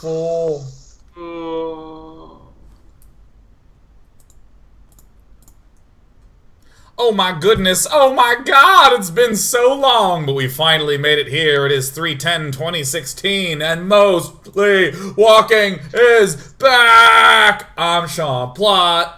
4. Oh. Oh my goodness. Oh my god. It's been so long, but we finally made it here. It is 3/10/2016, and Mostly Walking is back. I'm Sean Plott.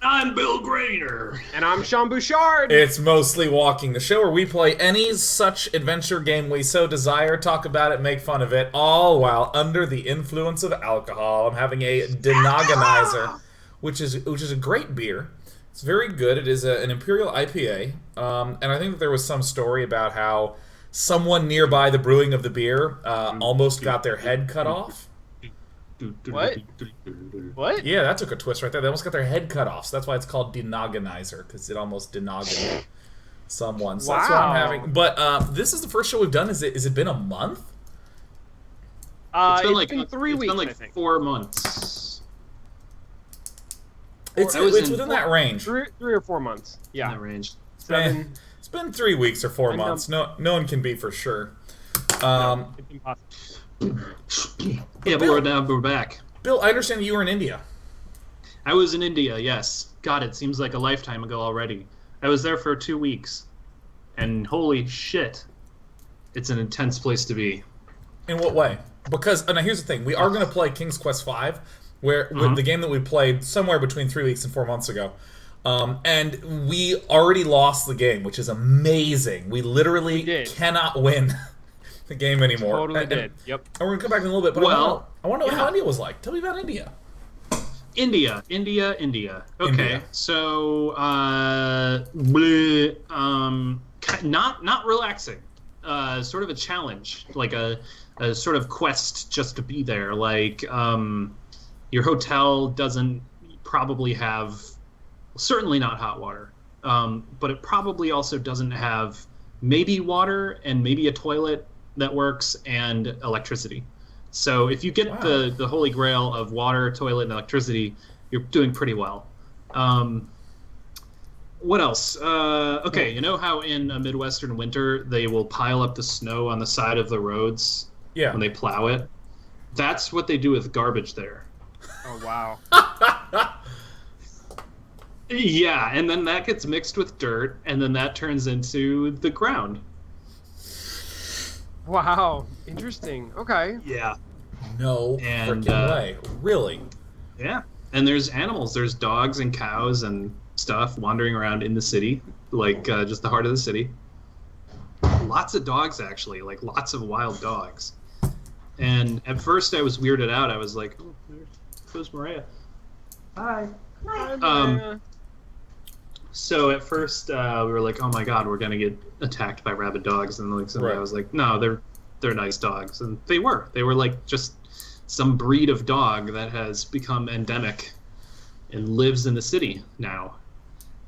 I'm Bill Grainer. And I'm Sean Bouchard. It's Mostly Walking, the show where we play any such adventure game we so desire, talk about it, make fun of it, all while under the influence of alcohol. I'm having a Denogonizer, which is a great beer. It's very good. It is an Imperial IPA, and I think that there was some story about how someone nearby the brewing of the beer almost got their head cut off. What? What? Yeah, that took a twist right there. They almost got their head cut off, so that's why it's called Denogonizer, because it almost denogoned someone. So that's what I'm having. But this is the first show we've done. Is it been a month? It's been 3 weeks, It's been I think. 4 months. It's within that range. 3 or 4 months. In Yeah. that range. 7. It's been 3 weeks or 4 I know. months. No one can be for sure. It's impossible. Yeah, but we're back. Bill, I understand you were in India. I was in India, yes. God, it seems like a lifetime ago already. I was there for 2 weeks. And holy shit, it's an intense place to be. In what way? Because now here's the thing: we are going to play King's Quest V, with the game that we played somewhere between 3 weeks and 4 months ago, and we already lost the game, which is amazing. We literally cannot win the game anymore. Totally did. Yep. And we're gonna come back in a little bit, but Well, I want to know yeah. how India was like. Tell me about India. India. Okay, India. so not relaxing. Sort of a challenge, like a sort of quest just to be there. Like your hotel doesn't probably have, certainly not hot water, but it probably also doesn't have maybe water and maybe a toilet that works and electricity. So if you get the holy grail of water, toilet, and electricity, you're doing pretty well. What else? Okay, you know how in a Midwestern winter they will pile up the snow on the side of the roads Yeah. when they plow it? That's what they do with garbage there. Oh, wow. Yeah, and then that gets mixed with dirt, and then that turns into the ground. Wow. Interesting. Okay. Yeah. No And, freaking way. Really? Yeah. And there's animals. There's dogs and cows and stuff wandering around in the city, like just the heart of the city. Lots of dogs, actually, like lots of wild dogs. And at first I was weirded out. I was like, oh, there's Maria. Hi. So at first we were like, oh my god, we're gonna get attacked by rabid dogs, and like somebody was like, no, they're nice dogs, and they were like just some breed of dog that has become endemic and lives in the city now.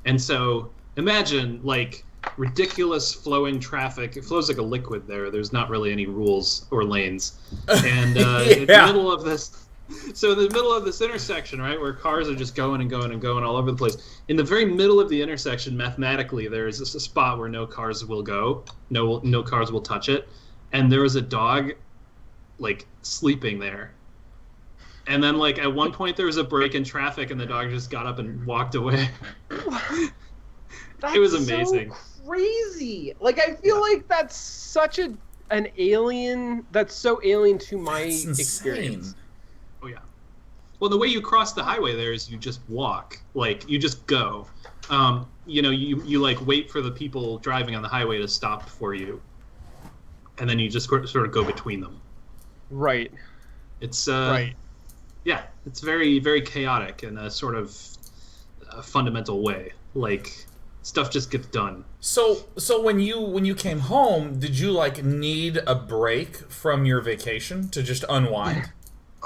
And so imagine like ridiculous flowing traffic. It flows like a liquid there. There's not really any rules or lanes. And in the middle of this, so in the middle of this intersection, right, where cars are just going and going and going all over the place, in the very middle of the intersection, mathematically, there is a spot where no cars will go, no cars will touch it, and there was a dog, like, sleeping there. And then, like, at one point there was a break in traffic, and the dog just got up and walked away. It was amazing. So crazy. Like, I feel like that's such an alien. That's so alien to my That's insane. experience. Oh yeah. Well, the way you cross the highway there is you just walk, like you just go. You know, you like wait for the people driving on the highway to stop for you, and then you just sort of go between them. Right. It's Right. yeah, it's very very chaotic in a sort of fundamental way. Like stuff just gets done. So when you came home, did you like need a break from your vacation to just unwind?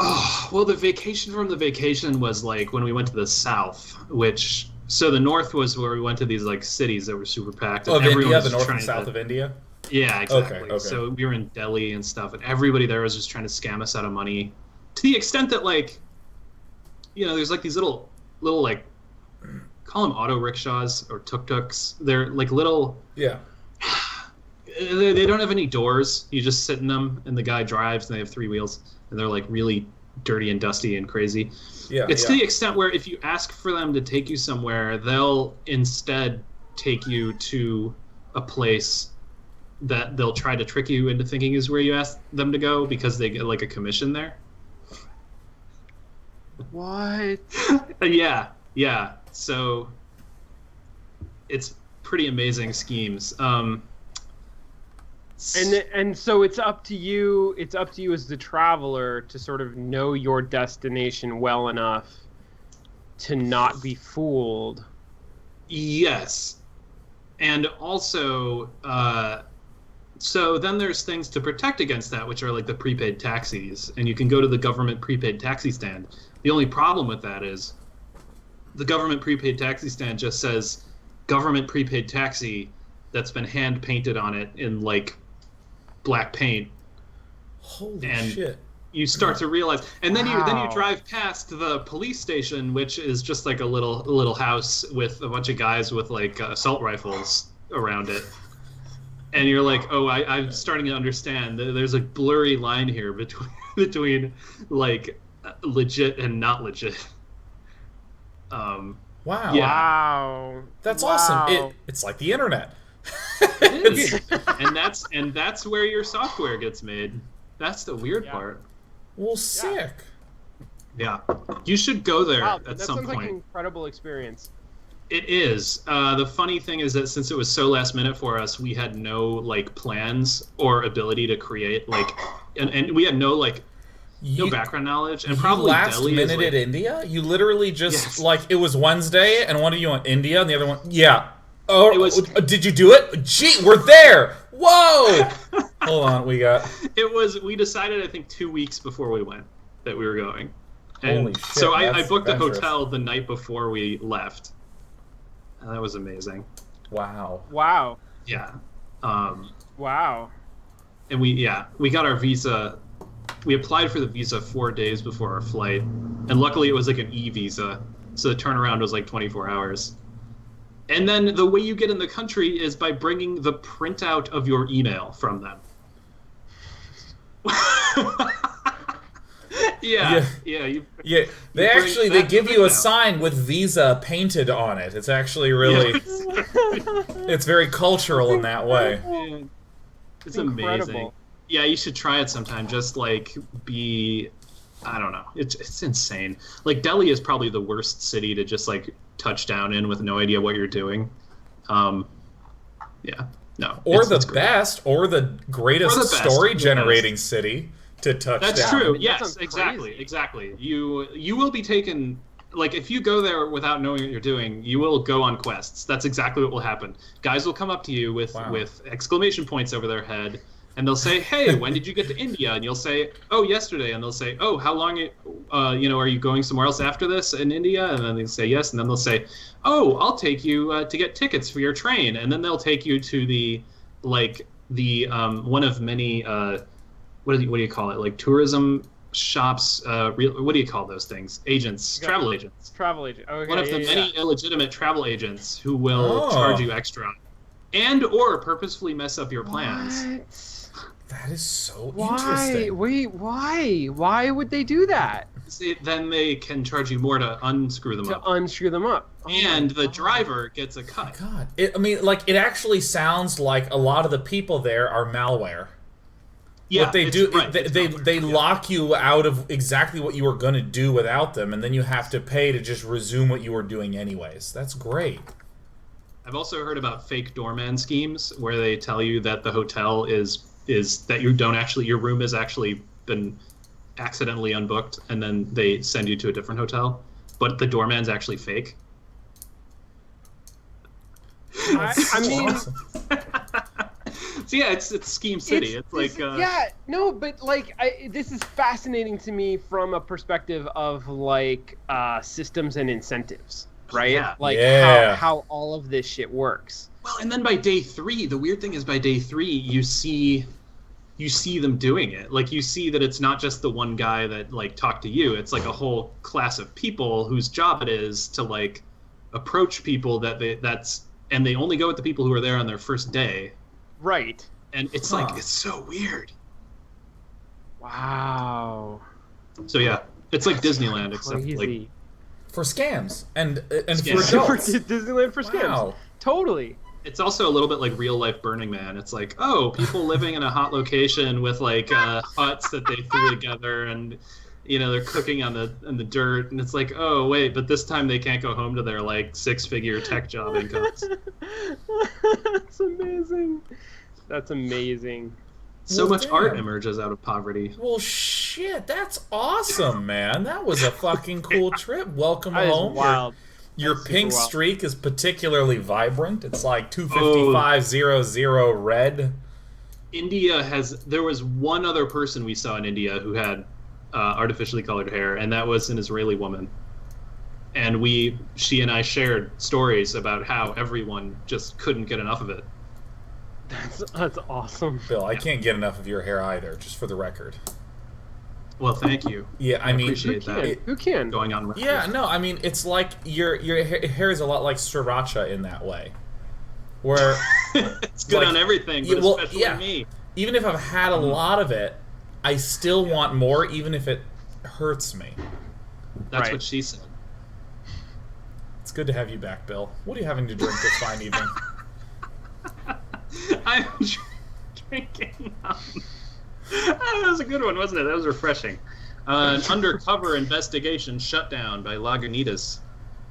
Oh, well, the vacation from the vacation was like when we went to the south, which so the north was where we went to these like cities that were super packed. And Of India, everyone the was north and trying south to- of India? Yeah, exactly. Okay. So we were in Delhi and stuff, and everybody there was just trying to scam us out of money, to the extent that like, you know, there's like these little like, call them auto rickshaws or tuk-tuks. They're like little. Yeah. They don't have any doors. You just sit in them, and the guy drives, and they have 3 wheels, and they're like really dirty and dusty and crazy. Yeah, It's to the extent where if you ask for them to take you somewhere, they'll instead take you to a place that they'll try to trick you into thinking is where you asked them to go because they get like a commission there. What? Yeah. So it's pretty amazing schemes. And so it's up to you. It's up to you as the traveler to sort of know your destination well enough to not be fooled. Yes, and also, so then there's things to protect against that, which are like the prepaid taxis, and you can go to the government prepaid taxi stand. The only problem with that is the government prepaid taxi stand just says government prepaid taxi that's been hand painted on it in like black paint. Holy and shit. You start to realize, and then you Wow. drive past the police station, which is just like a little house with a bunch of guys with like assault rifles around it, and you're like, oh, I'm starting to understand. There's a blurry line here between like legit and not legit. Wow. Yeah. Wow. That's Wow. awesome. It's like the internet. It is. and that's where your software gets made. That's the weird Yeah. part. Well, sick. Yeah, you should go there Wow, at that some sounds like point. an incredible experience. It is. The funny thing is that since it was so last minute for us, we had no like plans or ability to create like, and we had no like no You- background knowledge, and You probably last Delhi is minute like, at India? You literally just Yes. like it was Wednesday and one of you went India and the other one yeah. Oh, It was- did you do it? Gee, we're there. Whoa! Hold on, we got we decided I think 2 weeks before we went that we were going, and Holy shit, so I that's booked a adventurous. hotel the night before we left. And that was amazing. wow. Wow. Yeah. Wow. And we got our visa. We applied for the visa 4 days before our flight, and luckily it was like an e-visa, so the turnaround was like 24 hours. And then the way you get in the country is by bringing the printout of your email from them. Yeah. You, Yeah, they You bring actually they that give you a printout. sign with Visa painted on it. It's actually really it's very cultural in that way. It's Incredible. amazing. Yeah, you should try it sometime. Just like I don't know. It's insane. Like Delhi is probably the worst city to just like touch down in with no idea what you're doing. Yeah. No. Or it's the great. best, or the greatest Or the best, story yes. generating city to touch That's down. true. That Yes, sounds exactly. crazy. Exactly. You will be taken. Like if you go there without knowing what you're doing, you will go on quests. That's exactly what will happen. Guys will come up to you with Wow. with exclamation points over their head, and they'll say, "Hey, when did you get to India?" And you'll say, "Oh, yesterday." And they'll say, "Oh, how long? Are you going somewhere else after this in India?" And then they say yes, and then they'll say, "Oh, I'll take you to get tickets for your train." And then they'll take you to the one of many what do you call it? Like tourism shops. What do you call those things? Agents, Yeah. travel agents. Travel agent. Okay, One of the yeah, many illegitimate travel agents who will Oh. charge you extra, and or purposefully mess up your plans. What? That is so Why? interesting. Wait, why? Why would they do that? Then they can charge you more to unscrew them To up, unscrew them up. Oh and my the God. driver gets a cut. God, it actually sounds like a lot of the people there are malware. Yeah, What they it's- do, right, they it's they, malware, they yeah. lock you out of exactly what you were going to do without them, and then you have to pay to just resume what you were doing anyways. That's great. I've also heard about fake doorman schemes where they tell you that the hotel is that you don't actually your room has actually been accidentally unbooked, and then they send you to a different hotel, but the doorman's actually fake. I mean, Awesome. So yeah, it's Scheme City. It's like yeah, no, but like this is fascinating to me from a perspective of like systems and incentives, right? Yeah. Like Yeah. how all of this shit works. well, and then by day 3, the weird thing is by day 3 you see them doing it. Like you see that it's not just the one guy that like talked to you. It's like a whole class of people whose job it is to like approach people and they only go with the people who are there on their first day. Right. And it's Huh. like it's so weird. Wow. So yeah, it's like Disneyland except like Crazy. For scams and for Scams. For adults. Disneyland for scams. Wow. Totally. it's also a little bit like real life Burning Man. It's like, oh, people living in a hot location with like huts that they threw together, and you know they're cooking on the dirt, and it's like, oh wait, but this time they can't go home to their like 6-figure tech job incomes. That's amazing. That's amazing. So Well, much damn. art emerges out of poverty. Well, shit, that's awesome, man. That was a fucking cool trip. Welcome That is home. wild. Your That's pink super wild. streak is particularly vibrant. It's like 255.00 red. India there was one other person we saw in India who had artificially colored hair, and that was an Israeli woman. And she and I shared stories about how everyone just couldn't get enough of it. That's awesome. Bill, I can't get enough of your hair either, just for the record. Well, thank you. Yeah, I mean, appreciate Who that. can? Who can? Going on record. yeah, no, I mean, it's like your hair is a lot like sriracha in that way. Where It's good Like, on everything, yeah, but well, especially yeah. me. even if I've had a lot of it, I still want more, even if it hurts me. That's Right. what she said. It's good to have you back, Bill. What are you having to drink this fine evening? I'm drinking. That was a good one, wasn't it? That was refreshing. An undercover investigation shutdown by Lagunitas,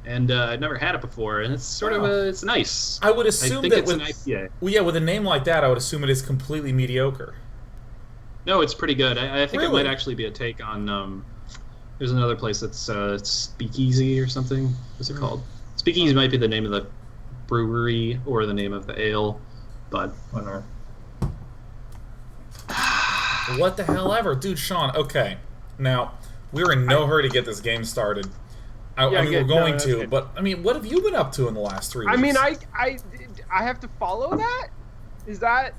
and I'd never had it before, and it's sort of it's nice. I would I assume think that it's with an IPA. well, yeah, with a name like that, I would assume it is completely mediocre. No, it's pretty good. I think Really? it might actually be a take on. There's another place that's Speakeasy or something. What's it called? Speakeasy might be the name of the brewery or the name of the ale, but whatever. What the hell ever, dude, Sean. Okay, now we're in no hurry to get this game started. I Yeah, mean, good. we're going No, that's to, good. but I mean, what have you been up to in the last 3 weeks? I mean, I have to follow that. Is that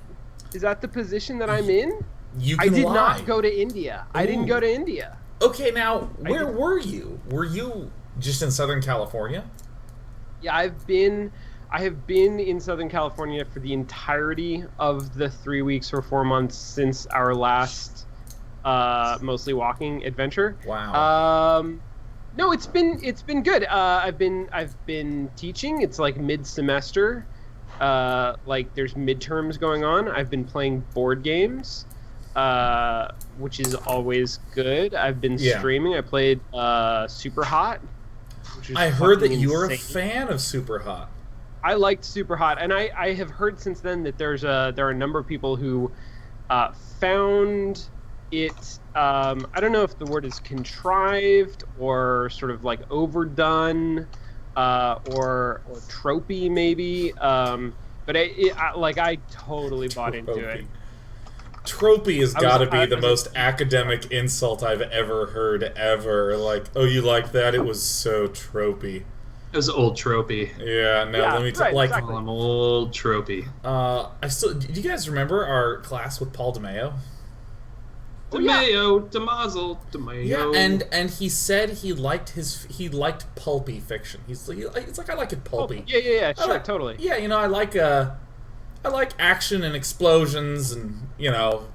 the position that I'm in? you I can did lie. not go to India. I didn't Ooh. go to India. Okay, now where did- were you? Were you just in Southern California? Yeah, I have been in Southern California for the entirety of the 3 weeks or 4 months since our last mostly walking adventure. Wow. No, it's been good. I've been teaching. It's like mid-semester. Like there's midterms going on. I've been playing board games, which is always good. I've been Yeah. streaming. I played Super Hot. Which was I heard that fucking you were a insane. fan of Super Hot. I liked Super Hot, and I have heard since then that there are a number of people who found it. I don't know if the word is contrived or sort of like overdone, or tropey maybe. But I totally bought into it. Tropey has I was- got to be I- the I- most academic insult I've ever heard ever. Like, oh, you like that? It was so tropey. It was old tropey. Yeah, no, Yeah, let me right, like, exactly. I'm old tropey. I still. Do you guys remember our class with Paul DeMayo? Oh, yeah. DeMayo, DeMazel, DeMayo. Yeah, and he said he liked pulpy fiction. It's like I like it pulpy. Yeah, I sure, like- totally. Yeah, you know, I like action and explosions and, you know,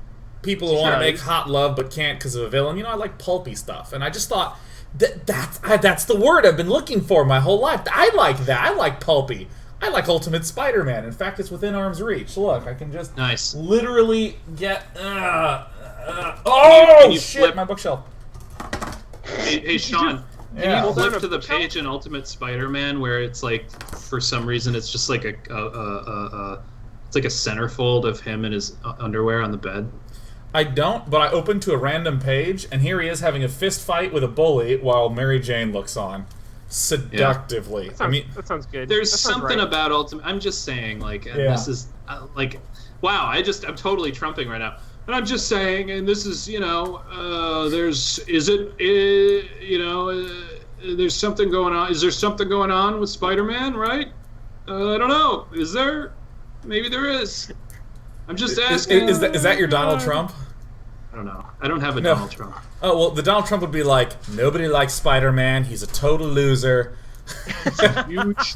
people who want to Sure. make hot love but can't because of a villain. You know, I like pulpy stuff. And I just thought, that's the word I've been looking for my whole life. I like that. I like pulpy. I like Ultimate Spider-Man. In fact, it's within arm's reach. Look, I can just Nice. literally get... oh, can you shit, flip- my bookshelf. Hey Sean, Yeah. can you Hold on flip a to the bookshelf? page in Ultimate Spider-Man where it's like, for some reason, it's just like it's like a centerfold of him in his underwear on the bed. I don't, but I opened to a random page, and here he is having a fist fight with a bully while Mary Jane looks on. Seductively. That sounds good. There's That sounds something right. about Ultimate. I'm just saying, like, and Yeah. this is like, wow. I'm totally trumping right now. And I'm just saying, and this is, you know, there's something going on. Is there something going on with Spider-Man, right? I don't know. Is there? Maybe there is. I'm just asking. Is that your Donald Trump? I don't know. I don't have a No. Donald Trump. Oh, well, the Donald Trump would be like, nobody likes Spider-Man, he's a total loser. Huge.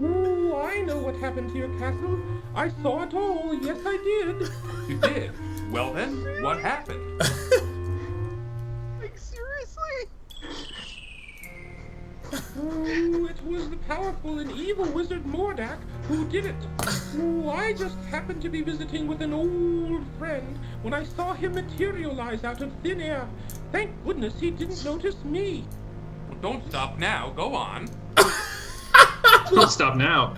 Ooh, I know what happened to your castle. I saw it all. Yes, I did. You did? Well then, what happened? Like, seriously? Ooh, it was the powerful and evil wizard Mordak who did it. Ooh, I just happened to be visiting with an old friend when I saw him materialize out of thin air. Thank goodness he didn't notice me. Well, don't stop now. Go on. Don't stop now.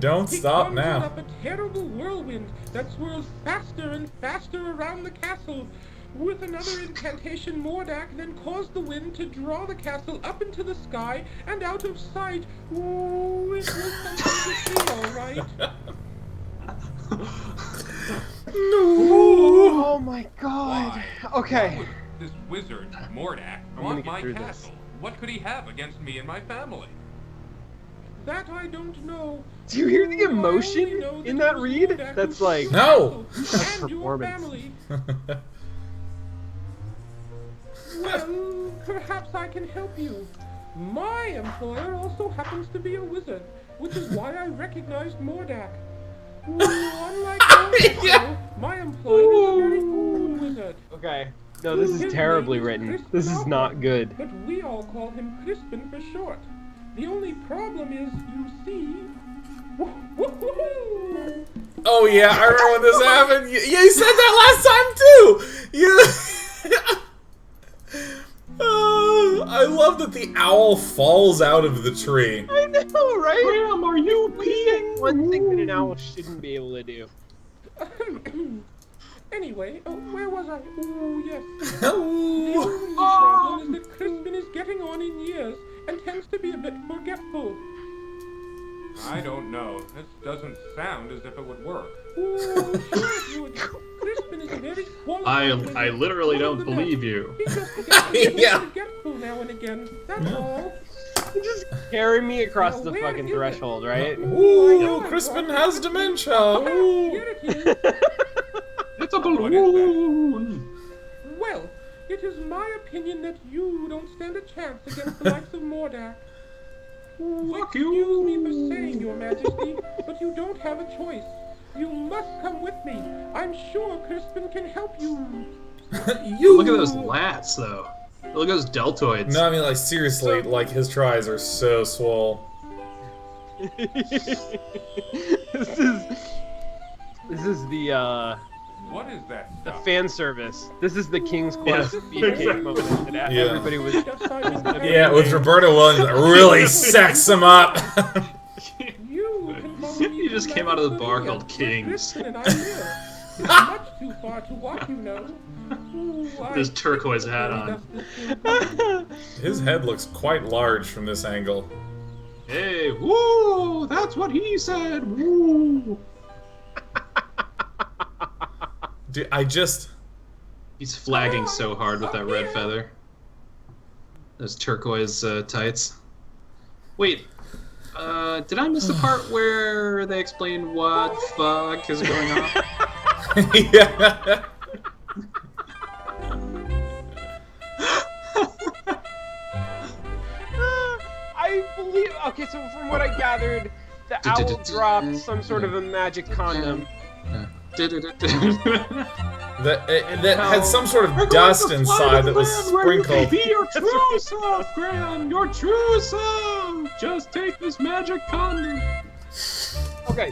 Don't He stop conjured now. up a terrible whirlwind that swirled faster and faster around the castle. With another incantation, Mordak then caused the wind to draw the castle up into the sky and out of sight. Ooh, it was something to see, all right. Oh my god. Why? Okay. Why would this wizard, Mordak, gonna want get my through castle? What could he have against me and my family? That I don't know. Do you hear the Ooh, I only emotion know in it that was read? Mordak That's who like- saved No! the castle and your performance. family. Well, perhaps I can help you. My employer also happens to be a wizard, which is why I recognized Mordak. Ooh, unlike Mordak, Yeah. though, my employer is a very old wizard, Okay. No, this is His terribly name is written. Crispin This is not Alpha, good. but we all call him Crispin for short. The only problem is, you see... Oh yeah, I remember when this happened. Yeah, you said that last time too. Yeah. I love that the owl falls out of the tree. I know, right? Graham, are you peeing? One thing that an owl shouldn't be able to do. Anyway, where was I? Oh, yes. The Ooh. only problem is that Crispin is getting on in years and tends to be a bit forgetful. I don't know. This doesn't sound as if it would work. Oh, sure it would. Crispin is a very qualified wizard, I literally one of don't the believe best. you. He just gets a little Yeah. forgetful now and again. That's all. Just carry me across Now, the where fucking is it? threshold, right? Ooh, Crispin has dementia. Ooh. Here it is. It's a What is that? balloon. Well, it is my opinion that you don't stand a chance against the likes of Mordak. Fuck Excuse me for you. saying, Your Majesty, but you don't have a choice. You must come with me. I'm sure Crispin can help you. You. Look at those lats, though. Look at those deltoids. No, I mean like seriously, like his tries are so swole. This is the What is that stuff? fan service. This is the King's Quest Yeah, beefcake exactly. moment that Yeah. everybody was. Just Simon Cowell. Yeah, with Roberta Williams that really sex him up. You can follow me He just to came out of the bar Macedonia, called where Kings. Crispin and I live. It's much too far to walk, you know. Ooh, This I turquoise think hat the on. dust is still coming. His head looks quite large from this angle. Hey, woo! That's what he said. Woo! Dude, I just. He's flagging so hard with that red feather. Those turquoise tights. Wait, did I miss the part where they explain what fuck is going on? Yeah. I believe. Okay, so from what I gathered, the owl dropped some sort of a magic condom. That had some sort of dust inside that was sprinkled. Be your true self, Graham. Your true self. Just take this magic condom. Okay.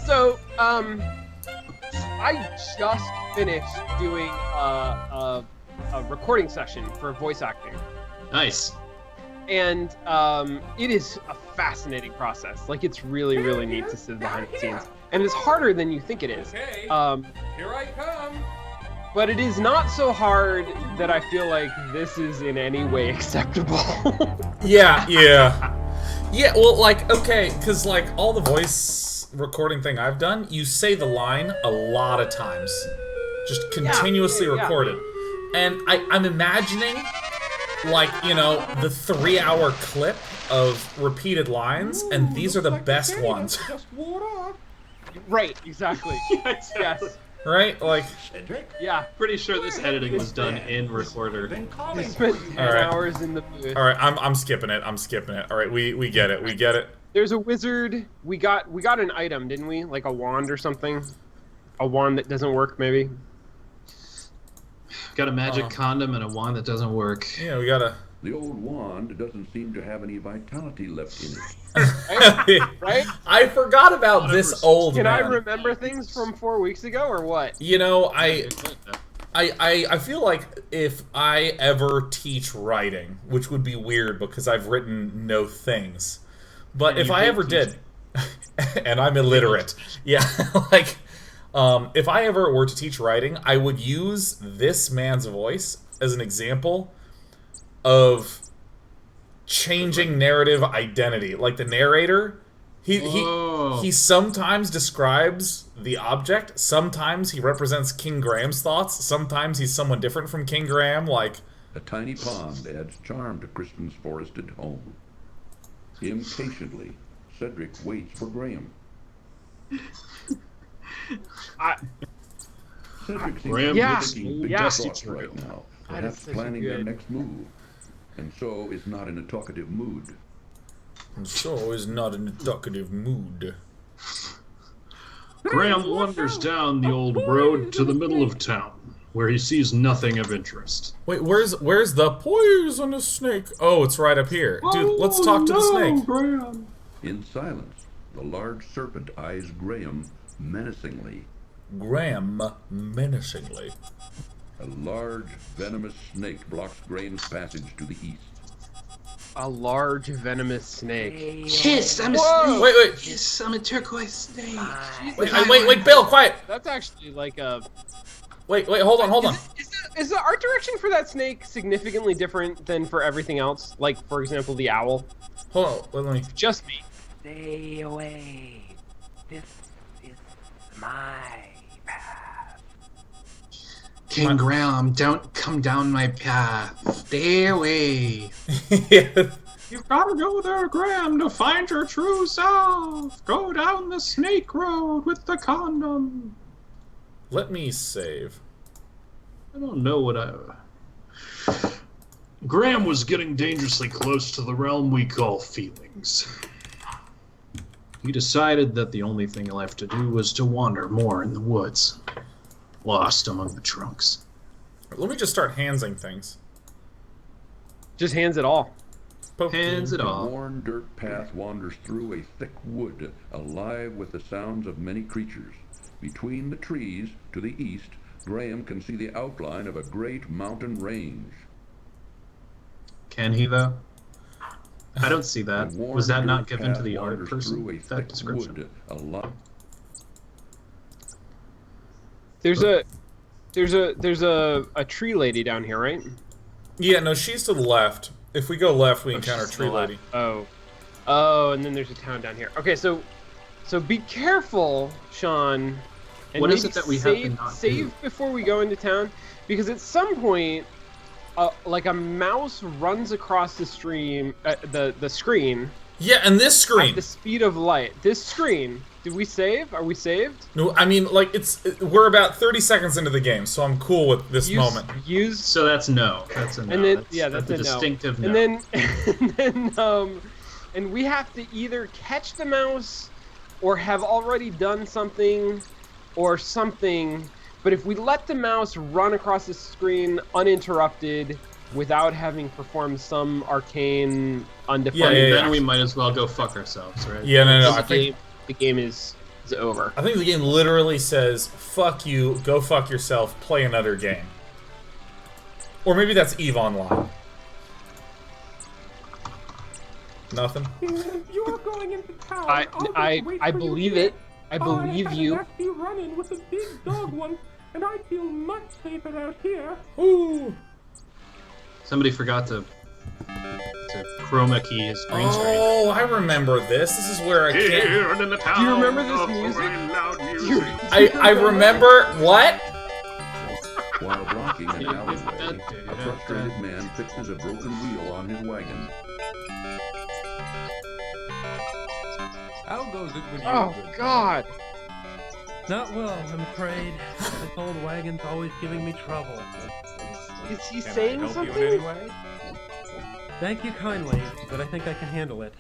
So, I just finished doing a recording session for voice acting, Nice. and it is a fascinating process. Like, it's really, really neat to sit behind the scenes, and it's harder than you think it is. Okay, here I come. But it is not so hard that I feel like this is in any way acceptable. Yeah, yeah. Yeah, well, like, okay, because, like, all the voice recording thing I've done, you say the line a lot of times. Just continuously yeah. recorded. And I'm imagining, like, you know, the 3-hour clip of repeated lines, and these are the Looks like best Canada ones. just wore off. Right, exactly. Yeah, exactly. Yes. right? Like, Cedric? Yeah. Pretty sure this editing was done in recorder. Been We calling spent for you. 10 All right. hours in the booth. all right, I'm skipping it. I'm skipping it. All right, we get it. We get it. There's a wizard. We got an item, didn't we? Like a wand or something. A wand that doesn't work, maybe. Got a magic condom and a wand that doesn't work. Yeah, we gotta. The old wand doesn't seem to have any vitality left in it. Right? I forgot about this old Can I man. remember things from 4 weeks ago or what? You know, I feel like if I ever teach writing, which would be weird because I've written no things, but And if you I hate ever did, and I'm illiterate, yeah, like, if I ever were to teach writing, I would use this man's voice as an example of changing narrative identity. Like the narrator, Whoa. he sometimes describes the object, sometimes he represents King Graham's thoughts, sometimes he's someone different from King Graham, like... A tiny pond adds charm to Crispin's forested home. Impatiently, Cedric waits for Graham. Cedric seems Graham to be Yeah. thinking big Yeah. thoughts right now, That is perhaps such a planning their good- next move, and so is not in a talkative mood. And so is not in a talkative mood. Graham wanders down the old road to the middle of town, where he sees nothing of interest. Wait, where's the poisonous snake? Oh, it's right up here. Dude, let's talk to the snake. Graham. In silence, the large serpent eyes Graham menacingly. Graham, menacingly. A large, venomous snake blocks Graham's passage to the east. A large venomous snake. Yes, I'm a Whoa. snake. Wait, Yes, I'm a turquoise snake. wait, Bill, quiet. That's actually like a. Wait, hold on. Is the art direction for that snake significantly different than for everything else? Like, for example, the owl. Hold on, wait, let me... Just me. Stay away. This is my path. King Graham, don't come down my path. Stay away. You've got to go there, Graham, to find your true self. Go down the snake road with the condom. Let me save. I don't know what I... Graham was getting dangerously close to the realm we call feelings. He decided that the only thing left to do was to wander more in the woods, lost among the trunks. Let me just start handsing things. Just hands it all. Poke Hands you. it A off. worn dirt path wanders through a thick wood, alive with the sounds of many creatures. Between the trees, to the east, Graham can see the outline of a great mountain range. Can he, though? I don't see A that. worn Was that not dirt given to path the art wanders person? through a That thick description. wood, alive. There's a tree lady down here, right? Yeah, no, she's to the left. If we go left, we Oh, encounter she's Tree to the left. Lady. Oh, and then there's a town down here. Okay, so be careful, Sean. And What is maybe it that we have to save, not do? save before we go into town, because at some point, like a mouse runs across the stream, the screen Yeah, and this at screen. the speed of light. This screen. Did we save? Are we saved? No, I mean, like, we're about 30 seconds into the game, so I'm cool with this moment. Use So that's no. That's a no. and then that's a a distinctive no. And then and we have to either catch the mouse or have already done something or something. But if we let the mouse run across the screen uninterrupted without having performed some arcane undefined, Yeah. Then we might as well go fuck ourselves, right? Yeah, no, the I think game is over. the game literally says, fuck you, go fuck yourself, play another game. Or maybe that's EVE Online. Nothing? You're going into town. I I'll just I wait I for you believe here. it. I believe I had you. a nasty run-in with a big dog once, and I feel much safer out here. Ooh. Somebody forgot to chroma key his green screen. Oh, I remember this. This is where I can't... Here in the town. Do you remember this of music? loud Do music. you- I remember... What? While blocking an alleyway, a frustrated man fixes a broken wheel on his wagon. How goes it with you? Oh good God! Not well, I'm afraid. This old wagon's always giving me trouble. Is he Can saying I help something? you in any way? Thank you kindly, but I think I can handle it.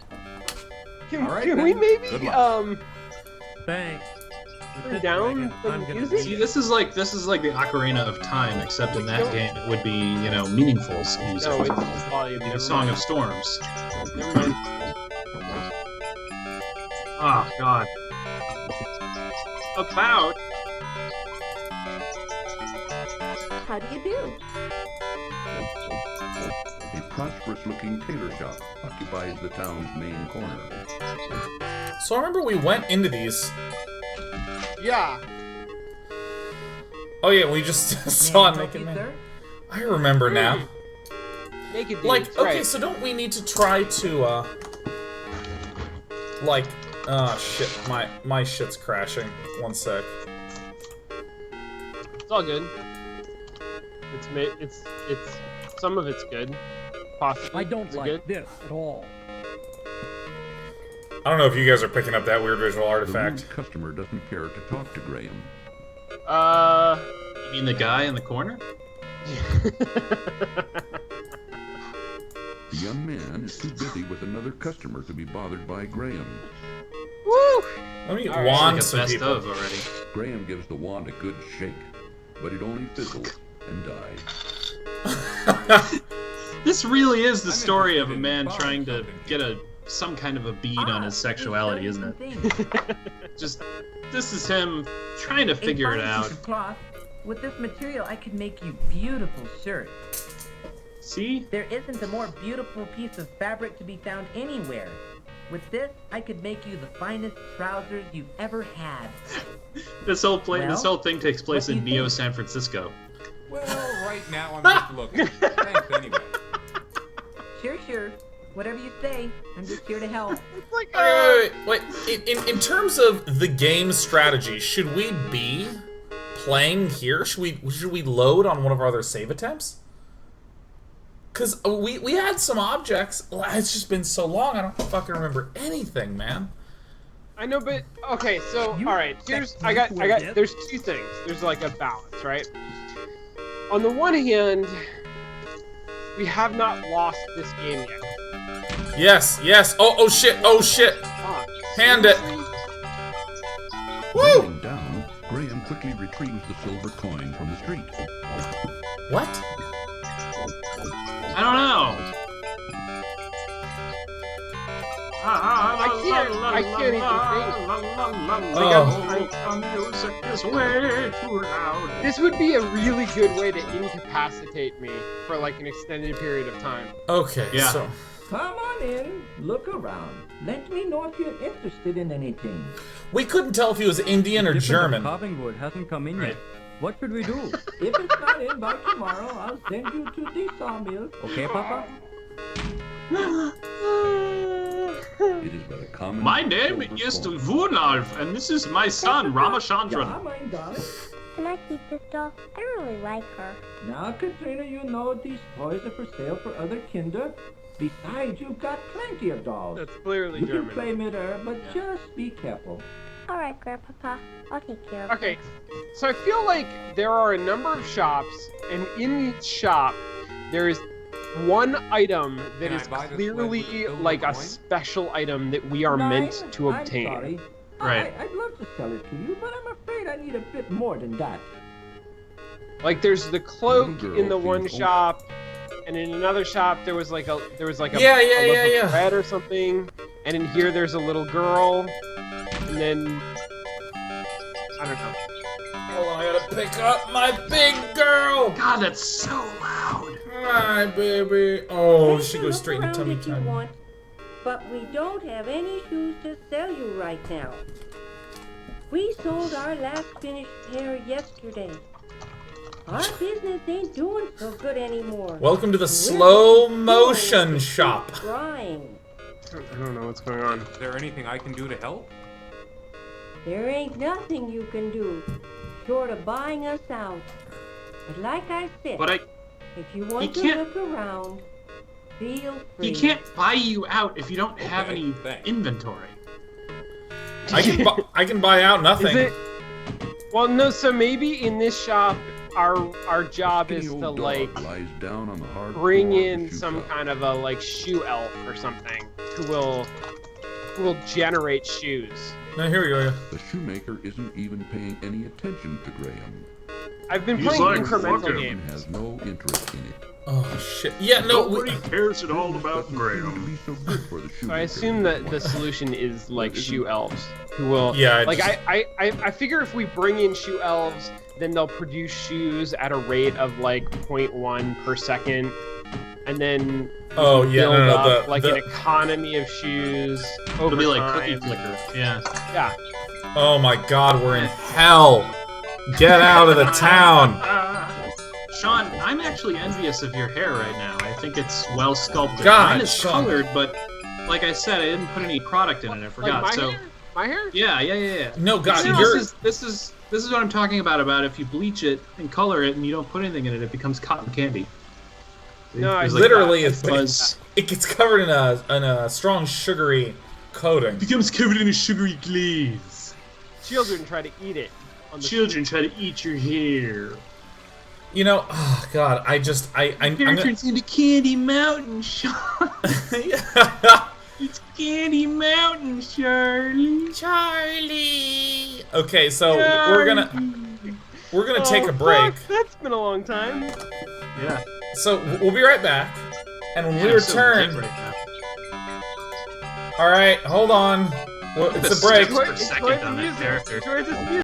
Can, All right, can then. we Good maybe luck. Thanks. With this down wagon, the I'm gonna music? See, this is like the Ocarina of Time, except in that game it would be, meaningful music. No, it's just volume. the Never Song mind. of Storms. Never mind. Oh God. About. How do you do? A prosperous-looking tailor shop occupies the town's main corner. So I remember we went into these. Yeah. Oh yeah, we just saw a naked man. I remember now. Naked dudes, Like, okay, right. so don't we need to try to, like, shit, my shit's crashing. One sec. It's all good. It's some of it's good. Possibly. I don't Is it like good? this at all. I don't know if you guys are picking up that weird visual The artifact. rude customer doesn't care to talk to Graham. You mean the guy in the corner? The young man is too busy with another customer to be bothered by Graham. Woo! Let me All right. wand Like a some best people. of already. Graham gives the wand a good shake, but it only fizzles and dies. This really is the I'm story of a interested in man buying trying to something. get some kind of a bead on his sexuality, isn't it? Just this is him trying to figure it out. Cloth. With this material, I could make you beautiful shirts. See? There isn't a more beautiful piece of fabric to be found anywhere. With this, I could make you the finest trousers you've ever had. This whole Well, thing takes place what do in you Neo think? San Francisco. Well, right now I'm just looking. Thanks anyway. Sure. Whatever you say, I'm just here to help. Wait. In terms of the game strategy, should we be playing here? Should we load on one of our other save attempts? Cause we had some objects. It's just been so long. I don't fucking remember anything, man. I know, but okay. So You all right. Here's I got. There's two things. There's like a balance, right? On the one hand, we have not lost this game yet. Yes. Oh shit. Fuck. Hand it. Seriously? Woo! Bending down, Graham quickly retrieves the silver coin from the street. What? I don't know. I can't even think. Music is way too loud. This would be a really good way to incapacitate me for like an extended period of time. Okay. Yeah. So Come on in, look around. Let me know if you're interested in anything. we couldn't tell if he was Indian or German. Carving wood hasn't come in Right. yet. What should we do? If it's not in by tomorrow, I'll send you to the sawmill. Okay, Papa? It is but a common. My name silver is coin. Vunalf, and this is my son, Ramachandran. Yeah, my darling. Can I keep this doll? I really like her. Now, Katrina, you know these toys are for sale for other kinder. Besides, you've got plenty of dolls. That's clearly You can German. play with her, but just be careful. All right, Grandpapa. I'll take care of Okay, her. so I feel like there are a number of shops, and in each shop, there is one item that Can I is buy this clearly with the silver like a coin? special item that we are meant to I'm obtain. sorry. Right. I'd love to sell it to you, but I'm afraid I need a bit more than that. Like there's the cloak Little girl in the one seems shop, and in another shop there was like a Yeah, a loaf of bread or something, and in here there's a little girl, and then I don't know. Hold on, I gotta pick up my big girl. God, that's so loud. Hi, baby. Oh, Take she a goes look straight into around tummy if you time. want, but we don't have any shoes to sell you right now. We sold our last finished pair yesterday. Our business ain't doing so good anymore. Welcome to the We're slow just motion trying. shop. Trying. I don't know what's going on. Is there anything I can do to help? There ain't nothing you can do short of buying us out. But like I said, But if you want to can't- look around, feel free. he can't buy you out if you don't have Okay, any thanks. inventory. I can buy out nothing. Is it Well, no. So maybe in this shop, our job is Skinny to old like dog lies down on the hard bring floor of the in shoe some shop. kind of a like shoe elf or something who will generate shoes. No, here we go. The shoemaker isn't even paying any attention to Graham. I've been He's playing like, incremental "Fuck him." He games. has no interest in it. Oh shit. Yeah, no. Nobody cares at all about Doesn't Graham. seem to be so good for the So I shoemaker assume that the anymore. solution is like shoe elves who will. Yeah, Like just- I figure if we bring in shoe elves, then they'll produce shoes at a rate of like 0.1 per second, and then Oh, yeah, build no, no, up the- like the- an economy of shoes over It'll be like time. cookie clicker. Yeah. Yeah. Oh my god, we're in hell. Get out of the town. Sean, I'm actually envious of your hair right now. I think it's well sculpted. God, Mine is Sean. colored, but like I said, I didn't put any product in it. I forgot. Like my so hair? My hair? yeah. No, God, See, you're. this is what I'm talking about. About if you bleach it and color it, and you don't put anything in it, it becomes cotton candy. No, I There's Literally, that it's buzz. it gets covered in a strong sugary coating. Becomes covered in a sugary glaze. Children try to eat it. On the Children try to eat your hair. You know, oh god, I'm Hair gonna, turns into Candy Mountain, Sean. yeah. It's Candy Mountain, Charlie. Charlie. Okay, so we're gonna take a break. Fuck, that's been a long time. Yeah. So we'll be right back, and when we I'm so return, lit right now. all right, hold on. Well, it's a break. For a second on that character. Enjoy this music.